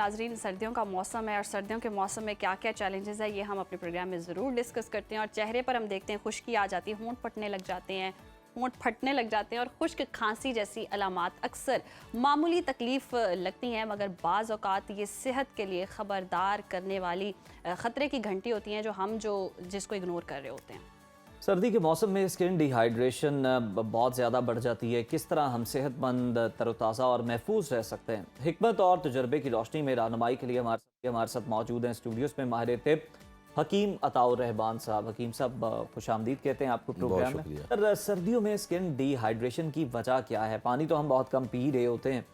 नाजरीन, सर्दियों का मौसम है और सर्दियों के मौसम में क्या क्या चैलेंजेस है ये हम अपने प्रोग्राम में ज़रूर डिस्कस करते हैं। और चेहरे पर हम देखते हैं खुश्की आ जाती है, होंठ फटने लग जाते हैं, होंठ फटने लग जाते हैं और खुश्क खांसी जैसी अलामात अक्सर मामूली तकलीफ़ लगती हैं, मगर बाज़ औक़ात ये सेहत के लिए ख़बरदार करने वाली ख़तरे की घंटी होती हैं जो जिसको इग्नोर कर रहे होते हैं। सर्दी के मौसम में स्किन डिहाइड्रेशन बहुत ज़्यादा बढ़ जाती है। किस तरह हम सेहतमंद, तरोताज़ा और महफूज रह सकते हैं? हिकमत और तजर्बे की रोशनी में रहनुमाई के लिए हमारे साथ मौजूद हैं स्टूडियोज़ में माहिर तिब हकीम अताउर रहमान साहब। हकीम साहब, खुशामदीद कहते हैं आपको प्रोग्राम में। सर, सर्दियों में स्किन डिहाइड्रेशन की वजह क्या है? पानी तो हम बहुत कम पी रहे होते हैं।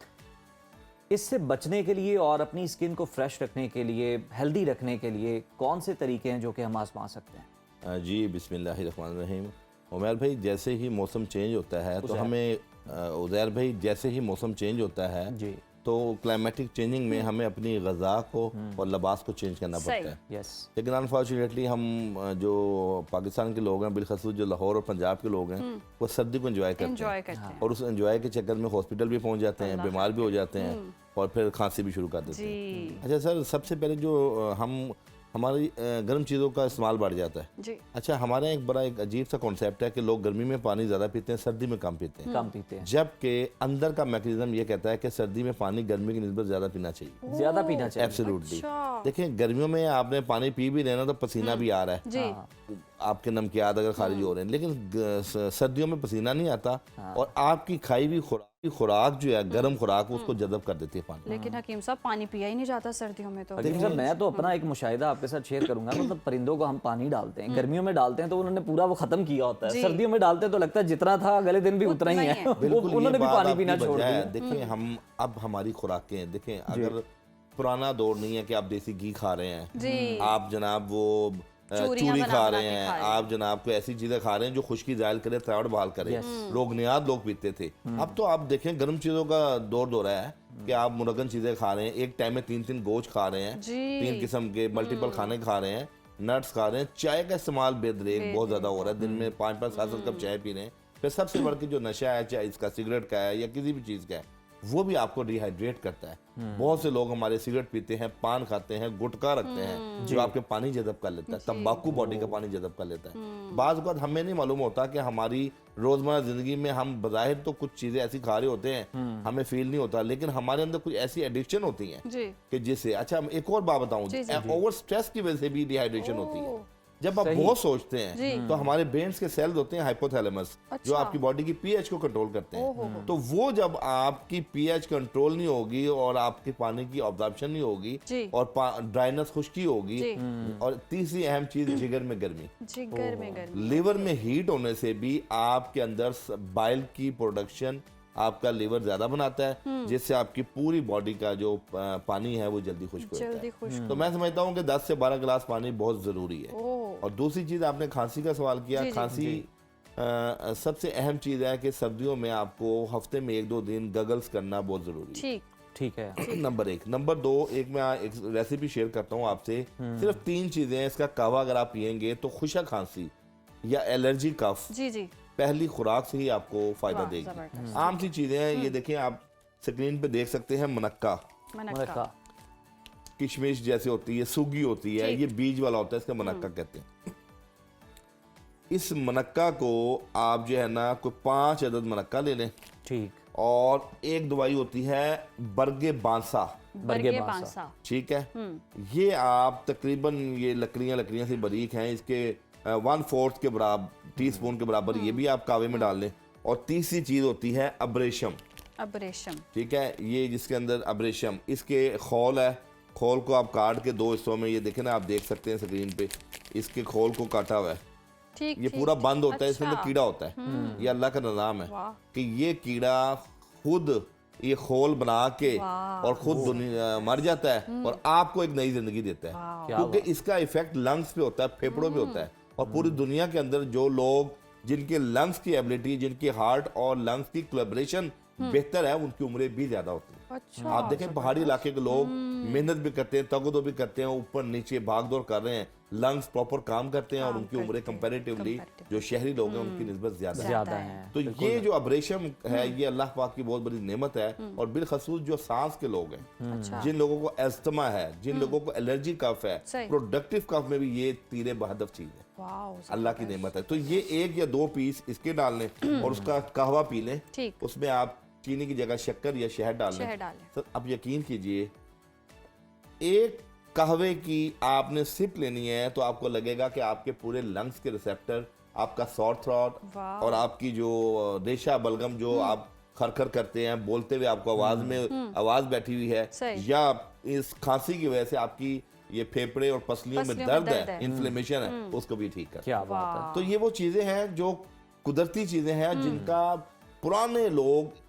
इससे बचने के लिए और अपनी स्किन को फ्रेश रखने के लिए, हेल्दी रखने के लिए कौन से तरीके हैं जो कि हम आजमा सकते हैं? जी, बिस्मिल्लाहिर्रहमानिर्रहीम। उमैर भाई, जैसे ही मौसम चेंज होता है तो हमें उज़ैर भाई, जैसे ही मौसम चेंज होता है जी, तो क्लाइमेटिक चेंजिंग में हमें अपनी ग़िज़ा को और लिबास को चेंज करना पड़ता है। लेकिन अनफॉर्चुनेटली हम जो पाकिस्तान के लोग हैं, बिलखसूस जो लाहौर और पंजाब के लोग हैं, वो सर्दी को एंजॉय करते हैं और उस एंजॉय के चक्कर में हॉस्पिटल भी पहुंच जाते हैं, बीमार भी हो जाते हैं और फिर खांसी भी शुरू कर देते हैं। अच्छा सर, सबसे पहले जो हमारी गर्म चीज़ों का इस्तेमाल बढ़ जाता है जी। अच्छा, हमारे यहाँ एक अजीब सा कॉन्सेप्ट है कि लोग गर्मी में पानी ज़्यादा पीते हैं, सर्दी में कम पीते हैं। जबकि अंदर का मैकेनिज्म ये कहता है कि सर्दी में पानी गर्मी की निस्बत ज़्यादा पीना चाहिए। एब्सोल्युटली। देखिए, गर्मियों में आपने पानी पी भी लेना तो पसीना भी आ रहा है, आपके नमकियात अगर खारिज हो रहे हैं, लेकिन सर्दियों में पसीना नहीं आता और आपकी खाई हुई खुराक जो है, गर्म खुराक, उसको जज़ब कर देती है पानी। लेकिन हकीम साहब, पानी पिया ही नहीं जाता सर्दियों में तो। देखिए सर, मैं तो अपना एक मुशाहिदा आपके साथ शेयर करूंगा। मतलब परिंदों को हम पानी डालते हैं, गर्मियों में डालते हैं तो उन्होंने पूरा वो खत्म किया होता है, सर्दियों में डालते हैं तो लगता है जितना था अगले दिन भी उतना ही है। उन्होंने भी पानी पीना छोड़ दिया। देखिए, हम अब हमारी खुराकें देखें, अगर पुराना दौर नहीं है कि आप देसी घी खा रहे हैं, आप जनाब वो चूरी खा रहे हैं, आप जनाब को ऐसी चीजें खा रहे हैं जो खुश्की जायल करे, तरावट बहाल करे, रोगनियात लोग पीते थे। अब तो आप देखें, गर्म चीजों का दौर हो रहा है कि आप मुरगन चीजें खा रहे हैं, एक टाइम में 3 गोश्त खा रहे हैं, 3 किस्म के मल्टीपल खाने खा रहे हैं, नट्स खा रहे हैं, चाय का इस्तेमाल बेदरेक बहुत ज्यादा हो रहा है, दिन में 5-5, 7-7 कप चाय पी रहे हैं। फिर सबसे बढ़ के जो नशा है, चाहे इसका सिगरेट का है या किसी भी चीज का है, वो भी आपको डिहाइड्रेट करता है। बहुत से लोग हमारे सिगरेट पीते हैं, पान खाते हैं, गुटखा रखते हैं, जो आपके पानी जज़ब कर लेता है, तंबाकू बॉडी का पानी जज़ब कर लेता है। बाज़ वक़्त हमें नहीं मालूम होता कि हमारी रोज़मर्रा ज़िंदगी में हम बज़ाहिर तो कुछ चीज़ें ऐसी खा रहे होते हैं, हमें फील नहीं होता, लेकिन हमारे अंदर कुछ ऐसी एडिक्शन होती हैं कि जिससे, अच्छा एक और बात बताऊँ, ओवर स्ट्रेस की वजह से भी डिहाइड्रेशन होती है। जब आप बहुत सोचते हैं तो हमारे ब्रेन्स के सेल्स होते हैं हाइपोथैलेमस, जो आपकी बॉडी की पीएच को कंट्रोल करते हैं। तो वो जब आपकी पीएच कंट्रोल नहीं होगी और आपके पानी की ऑब्जॉर्प्शन नहीं होगी और ड्राइनेस, खुश्की होगी, और तीसरी अहम चीज जिगर में गर्मी, लिवर में हीट होने से भी आपके अंदर बाइल की प्रोडक्शन आपका लिवर ज्यादा बनाता है, जिससे आपकी पूरी बॉडी का जो पानी है वो जल्दी खुश्क होता है। तो मैं समझता हूँ कि 10 से 12 गिलास पानी बहुत जरूरी है। और दूसरी चीज, आपने खांसी का सवाल किया। खांसी सबसे अहम चीज है कि सर्दियों में आपको हफ्ते में 1-2 दिन गगल्स करना बहुत जरूरी है। ठीक है, नंबर 1। नंबर 2, मैं एक रेसिपी शेयर करता हूँ आपसे। सिर्फ 3 चीजें हैं। इसका कहवा अगर आप पियेंगे तो खुशक खांसी या एलर्जी कफ पहली खुराक से ही आपको फायदा देगी। आम सी चीजें हैं, ये देखें, आप स्क्रीन पे देख सकते हैं। मनक्का किशमिश जैसे होती है, सूगी होती है, ये बीज वाला होता है, इसका मनक्का कहते हैं। इस मनक्का को आप जो है ना, कोई 5 अदद मनक्का ले लें। ठीक। और एक दवाई होती है बरगे बांसा, ठीक है। ये आप तकरीबन, ये लकड़ियां से बारीक हैं, इसके 1/4 के बराबर, टीस्पून के बराबर ये भी आप कावे में डाल लें। और तीसरी चीज होती है अब्रेशम, ठीक है। ये जिसके अंदर अब्रेशम, इसके खोल है, खोल को आप काट के 2 हिस्सों में, ये देखें ना, आप देख सकते हैं स्क्रीन पे, इसके खोल को काटा हुआ है। ये पूरा बंद होता है, इसके अंदर कीड़ा होता है। ये अल्लाह का निज़ाम है कि ये कीड़ा खुद ये खोल बना के और खुद मर जाता है और आपको एक नई जिंदगी देता है, क्योंकि इसका इफेक्ट लंग्स पे होता है, फेफड़ों पे होता है। और पूरी दुनिया के अंदर जो लोग, जिनके लंग्स की एबिलिटी, जिनके हार्ट और लंग्स की कोलैबोरेशन बेहतर है, उनकी उम्रें भी ज्यादा होती है। अच्छा, आप देखें पहाड़ी इलाके के लोग मेहनत भी करते हैं, तगदो भी करते हैं, ऊपर नीचे भाग दौड़ कर रहे हैं, लंग्स प्रॉपर काम करते हैं और उनकी उम्रें कंपैरेटिवली जो शहरी लोग हैं उनकी निस्बत ज्यादा है। ज़्यादा है। तो ये जो अब्रेशन है ये अल्लाह पाक की बहुत बड़ी नेमत है। और बिलखसूस जो सांस के लोग हैं, अच्छा, जिन लोगों को एस्थमा है, जिन लोगों को एलर्जी कफ है, सही। प्रोडक्टिव कफ में भी ये तीरे बहदफ चीज है, वाओ, अल्लाह की नेमत है। तो ये 1 या 2 पीस इसके डाल लें और उसका कहवा पी लें, ठीक, उसमें आप चीनी की जगह शक्कर या शहद डाल शहद लें। डालें। तो अब यकीन कीजिए, एक कहवे की आपने सिप लेनी है तो आपको लगेगा कि आपके पूरे लंग्स के रिसेप्टर, आपका सॉर थ्रॉट वाह। और आपकी जो रेशा बलगम जो आप खरखर करते हैं, बोलते हुए आपको आवाज में आवाज बैठी हुई है, सही। या इस खांसी की वजह से आपकी ये फेफड़े और पसलियों में दर्द है, इन्फ्लेमेशन है, उसको भी ठीक कर। क्या बात है। तो ये वो चीजें हैं जो कुदरती चीजें हैं जिनका पुराने लोग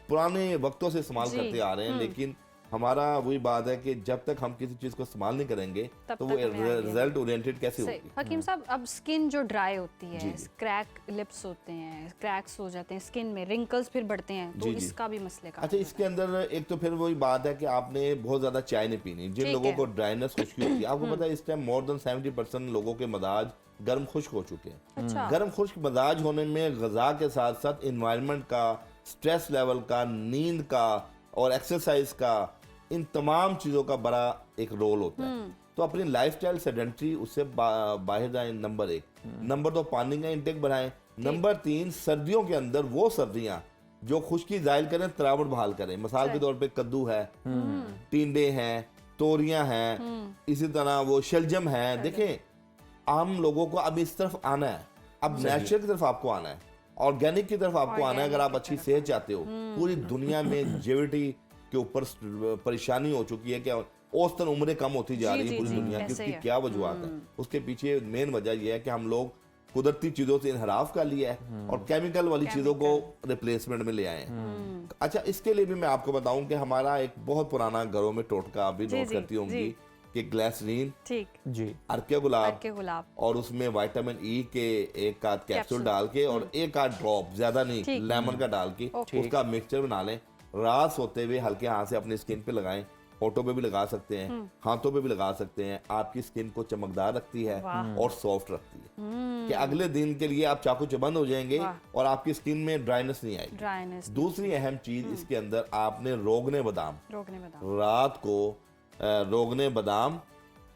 पुराने वक्तों से इस्तेमाल करते आ रहे हैं। लेकिन हमारा वही बात है कि जब तक हम किसी चीज को इस्तेमाल नहीं करेंगे तब तो तक वो हमें आइडिया रिजल्ट ओरिएंटेड कैसे सही। होगी। हकीम साहब, अब स्किन जो ड्राई होती है, जी, जी। क्रैक लिप्स होते हैं, क्रैक्स हो जाते हैं स्किन में, रिंकल्स फिर बढ़ते हैं, तो जी, जी। इसका भी मसले का अच्छा, इसके अंदर एक तो फिर वही बात है कि आपने बहुत ज्यादा चाय नहीं पीनी। जिन ठीक लोगों है। को ड्राइनेस खुश्की होती है, आपको पता है इस टाइम मोर देन 70% लोगों के मजाज गर्म खुश्क हो चुके हैं। अच्छा, गर्म खुश्क मजाज होने में गजा के साथ साथ इन्वायरमेंट का, स्ट्रेस लेवल का, नींद का और एक्सरसाइज का, इन तमाम चीज़ों का बड़ा एक रोल होता है। तो अपनी लाइफस्टाइल सेडेंट्री उससे बाहर जाएं, नंबर 1। नंबर 2, पानी का इंटेक बढ़ाएं। नंबर 3, सर्दियों के अंदर वो सब्जियां जो खुश्की जाहिर करें, तरावट बहाल करें। मिसाल के तौर पे कद्दू है, टिंडे हैं, तोरियां हैं, इसी तरह वो शलजम है। देखें, आम लोगों को अब इस तरफ आना है, अब नेचुरल की तरफ आपको आना है, ऑर्गेनिक की तरफ आपको आना है। अगर आप अच्छी सेहत चाहते हो, पूरी दुनिया में जेविटी के ऊपर परेशानी हो चुकी है कि औसतन उम्रें कम होती जा रही है पूरी दुनिया की। ऐसे ही उसकी है। क्या वजूहत है? उसके पीछे मेन वजह यह है कि हम लोग कुदरती चीजों से इनहराफ कर लिया है और केमिकल वाली चीजों को रिप्लेसमेंट में ले आए हैं। अच्छा, इसके लिए भी मैं आपको बताऊं कि हमारा एक बहुत पुराना घरों में टोटका आप भी जी, नोट जी, करती होंगी जी। कि ग्लिसरीन, ठीक, जी। अर्के गुलाब के गुलाब, और उसमें विटामिन ई के एक आध कैप्सूल कैप्सूल। डाल के और एक आध ड्रॉप, ज्यादा नहीं, ठीक। लेमन का डाल के ओके। उसका मिक्सचर बना लें। रात सोते हुए हल्के हाथ से अपनी स्किन पे लगाएं। होठों पे भी लगा सकते हैं, हाथों पे भी लगा सकते हैं। आपकी स्किन को चमकदार रखती है और सॉफ्ट रखती है कि अगले दिन के लिए आप चाकू चबंद हो जाएंगे और आपकी स्किन में ड्राइनेस नहीं आएगी। ड्राइनेस, दूसरी अहम चीज इसके अंदर, आपने रोगने बादाम रोकने में रात को रोगने बादाम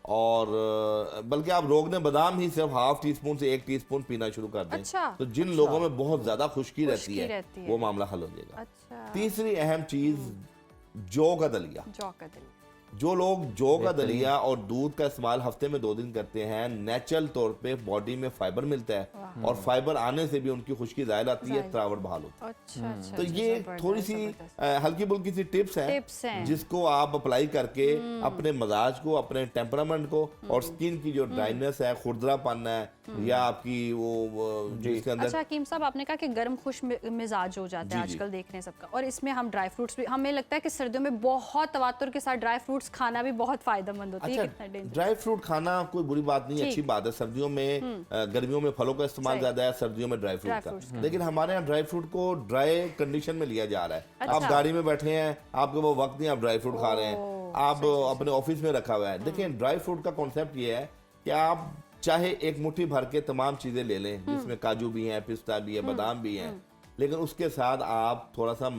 और बल्कि आप रोगने बादाम ही सिर्फ ½ टीस्पून से 1 टीस्पून पीना शुरू कर दें। अच्छा, तो जिन लोगों में बहुत ज्यादा खुश्की रहती रहती है है। वो मामला हल हो जाएगा। अच्छा, तीसरी अहम चीज, जौ का दलिया। जौ का दलिया, जो लोग जौ का दलिया और दूध का इस्तेमाल हफ्ते में 2 दिन करते हैं, नेचुरल तौर पे बॉडी में फाइबर मिलता है और फाइबर आने से भी उनकी खुश्की जाहिर आती है, तरावट बहाल होती है। अच्छा, अच्छा, तो अच्छा, ये जबरदस्त, थोड़ी सी जबरदस्त। हल्की फुल्की सी टिप्स टिप्स हैं। हैं जिसको आप अप्लाई करके अपने मजाज को, अपने टेम्परामेंट को और स्किन की जो ड्राइनेस है, खुरदरापन है या आपकी वो जिसके अंदर। अच्छा हकीम साहब, आपने कहा कि गर्म खुश मिजाज हो जाता है जी, जी। आजकल, देख रहे हैं सबका, और इसमें हम ड्राई फ्रूट्स भी, हमें लगता है कि सर्दियों में बहुत तवातुर के साथ ड्राई फ्रूट्स खाना भी बहुत फायदेमंद होती है। कितना अच्छा, डेंजर ड्राई फ्रूट खाना कोई बुरी बात नहीं, ठीक। अच्छी बात है। सर्दियों में गर्मियों में फलों का इस्तेमाल सही। ज्यादा है, सर्दियों में ड्राई ड्राई फ्रूट फ्रूट्स का। लेकिन हमारे यहाँ ड्राई फ्रूट को ड्राई कंडीशन में लिया जा रहा है। आप अच्छा। गाड़ी में बैठे हैं, आपके वो वक्त नहीं, आप ड्राई फ्रूट खा रहे हैं, आप अपने ऑफिस में रखा हुआ है। देखिए, ड्राई फ्रूट का कॉन्सेप्ट ये है कि आप चाहे एक मुट्ठी भर के तमाम चीजें ले लें, जिसमें काजू भी हैं, पिस्ता भी है, बादाम भी हैं, लेकिन उसके साथ आप थोड़ा सा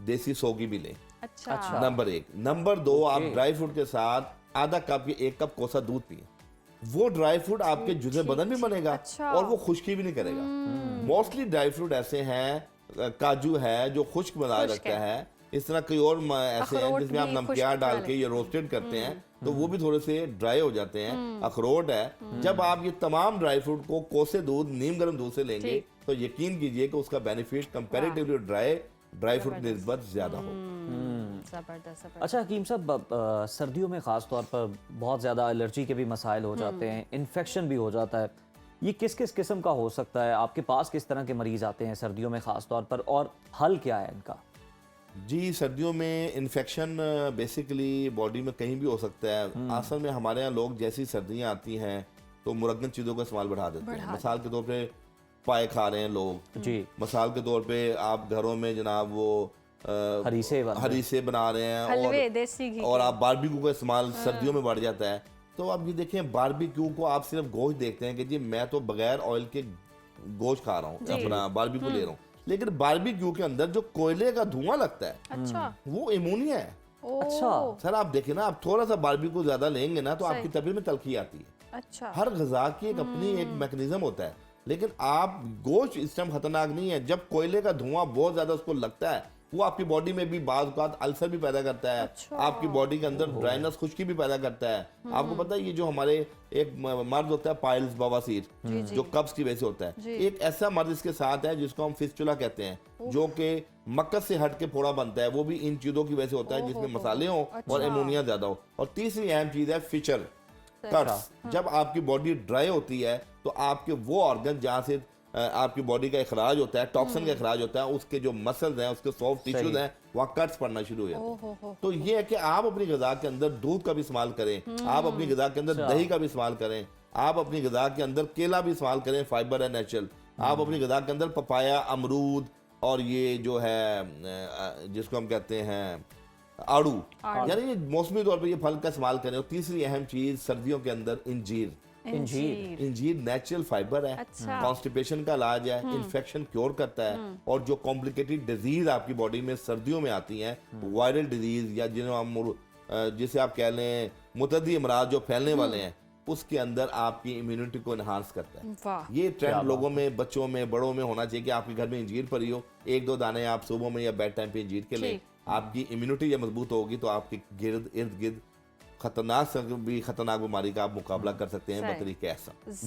देसी सौगी भी लें। अच्छा, नंबर 1। नंबर 2, आप ड्राई फ्रूट के साथ आधा कप या 1 कप कोसा दूध पिए। वो ड्राई फ्रूट आपके जुज़े बदन भी बनेगा अच्छा। और वो खुश्की भी नहीं करेगा। मोस्टली ड्राई फ्रूट ऐसे हैं, काजू है जो खुश्क मिजाज खुश्क रखता है, इस तरह कई और ऐसे हैं अखरोट जिसमें आप भी नमकियार खुश्क डाल वाले। के ये रोस्टेड करते हैं, तो वो भी थोड़े से ड्राई हो जाते हैं। अखरोट है, जब आप ये तमाम ड्राई फ्रूट को कोसे दूध, नीम गर्म दूध से लेंगे ठीक। तो यकीन कीजिए कि उसका बेनिफिट कंपैरेटिवली ड्राई फ्रूट की निस्बत ज्यादा हो। जबरदस्त, जबरदस्त। अच्छा हकीम साहब, सर्दियों में ख़ास तौर पर बहुत ज़्यादा एलर्जी के भी मसाइल हो जाते हैं, इन्फेक्शन भी हो जाता है। ये किस किस किस्म का हो सकता है? आपके पास किस तरह के मरीज़ आते हैं सर्दियों में ख़ास तौर पर, और हल क्या है इनका? जी, सर्दियों में इन्फेक्शन बेसिकली बॉडी में कहीं भी हो सकता है। असल में हमारे यहाँ लोग जैसी सर्दियाँ आती हैं तो मुरगन चीज़ों का इस्तेमाल बढ़ा देते हैं। मिसाल के तौर पे पाए खा रहे हैं लोग, जी। मिसाल के तौर पे आप घरों में जनाब वो हरीसे बना रहे हैं हलवे देसी घी और आप बारबेक्यू का इस्तेमाल सर्दियों में बढ़ जाता है। तो आप ये देखें, बारबेक्यू को आप सिर्फ गोश्त देखते हैं कि जी मैं तो बगैर ऑयल के गोश्त खा रहा हूँ, अपना बारबेक्यू ले रहा हूँ, लेकिन बारबेक्यू के अंदर जो कोयले का धुआं लगता है अच्छा वो एमोनिया है। अच्छा सर आप देखें ना, आप थोड़ा सा बारबेक्यू ज्यादा लेंगे ना तो आपकी तबीयत में तलखी आती है। अच्छा हर गजा की एक अपनी एक मैकेनिज्म होता है, लेकिन आप गोश्त इस टाइम खतरनाक नहीं है। जब कोयले का धुआं बहुत ज्यादा उसको लगता है, वो आपकी बॉडी में भी बाज़ औक़ात अल्सर भी पैदा करता है। अच्छा। आपकी बॉडी के अंदर ड्राइनेस, खुश्की भी पैदा करता है। आपको पता है ये जो हमारे एक मर्द होता है पाइल्स, बवासीर, जो कब्ज की वजह से होता है, एक ऐसा मर्द इसके साथ है जिसको हम फिस्टुला कहते हैं, जो कि मक्कस से हट के फोड़ा बनता है। वो भी इन चीजों की वजह से होता है जिसमें मसाले हो और एमोनिया ज्यादा हो। और तीसरी अहम चीज है फिशर कट्स। जब आपकी बॉडी ड्राई होती है तो आपके वो ऑर्गन जहाँ से आपकी बॉडी का इखराज होता है, टॉक्सिन का इखराज होता है, उसके जो मसल्स हैं, उसके सॉफ्ट टिश्यूज हैं, वहाँ कट्स पड़ना शुरू हो जाते हैं। तो ये है कि आप अपनी ग़िज़ा के अंदर दूध का भी इस्तेमाल करें, आप अपनी ग़िज़ा के अंदर दही का भी इस्तेमाल करें, आप अपनी ग़िज़ा के अंदर केला भी इस्तेमाल करें, फाइबर है नेचुरल। आप अपनी ग़िज़ा के अंदर पपाया, अमरूद और ये जो है जिसको हम कहते हैं आड़ू, यानी ये मौसमी तौर पर ये फल का इस्तेमाल करें। और तीसरी अहम चीज़ सर्दियों के अंदर इंजीर। इंजीर नेचुरल फाइबर है, कॉन्स्टिपेशन का इलाज है, इन्फेक्शन क्योर करता है। और जो कॉम्प्लिकेटेड डिजीज आपकी बॉडी में सर्दियों में आती हैं, वायरल डिजीज या जिसे आप कह लें मुतअद्दी अमराज जो फैलने वाले हैं, उसके अंदर आपकी इम्यूनिटी को इनहांस करता है। ये ट्रेंड लोगों में, बच्चों में, बड़ों में होना चाहिए कि आपके घर में इंजीर पड़ी हो, 1-2 दाने आप सुबह में या बेड टाइम पे इंजीर के लें। आपकी इम्यूनिटी जब मजबूत होगी तो आपके इर्द गिर्द खतरनाक से भी खतरनाक बीमारी का आप मुकाबला कर सकते हैं बतरीके ऐसा।